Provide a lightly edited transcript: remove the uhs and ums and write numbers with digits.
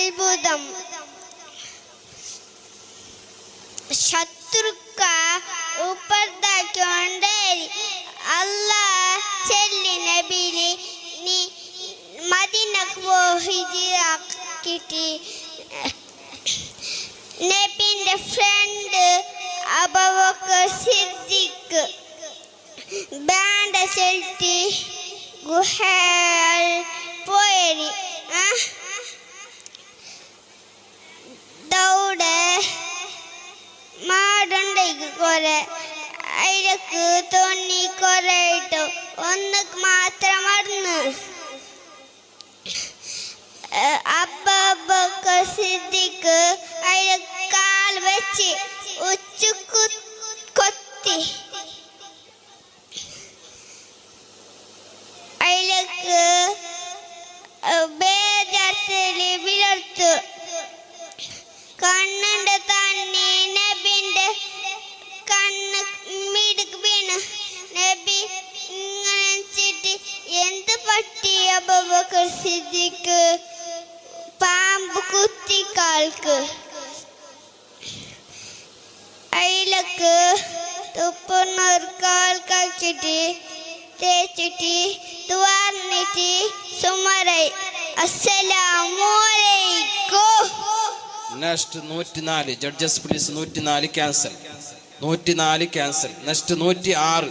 അത്ഭുതം. ശത്രുക്ക ഉപ്പർദാക്കൊണ്ടേരി അല്ലാഹ് ചെല്ലി നബിലി നീ മദീനക്ക് പോഹിജിറാക്കിട്ടി. നബിന്റെ ഫ്രണ്ട് അബൂബക്കർ സിദ്ദീഖ് ബാൻഡ ചെൽത്തി ഗുഹയിൽ പോയി ദൗടെ മാടുണ്ടെങ്കിൽ കുറെ അതിലേക്ക് തോന്നി കുറെ ഇട്ടു. ഒന്ന് മാത്രം മറന്ന് അബൂബക്കർ സിദ്ദീഖ് അതിൽ കാൽ വെച്ച് ഉച്ചു കൊത്തി അതിലേക്ക് ബേജാർത്തില് വിളർത്തു. കണ്ണിന്റെ തന്നെ നബിന്റെ കണ്ണ് മിടുക്ക് വീണ്. നബി ഇങ്ങനെ എന്ത് പറ്റി അബൂബക്കർ സിദ്ദീഖ്? പാമ്പ് കുത്തി കാൽക്ക്. അതിലേക്ക് തുപ്പുന്നൊരു കാൽ കഴിച്ചിട്ട് തേച്ചിട്ട് തുറന്നിട്ട് സുമറായി അസ്സലാമു അലൈക്കും. Next 104 judges please. 104 cancel. 104 cancel. Next 106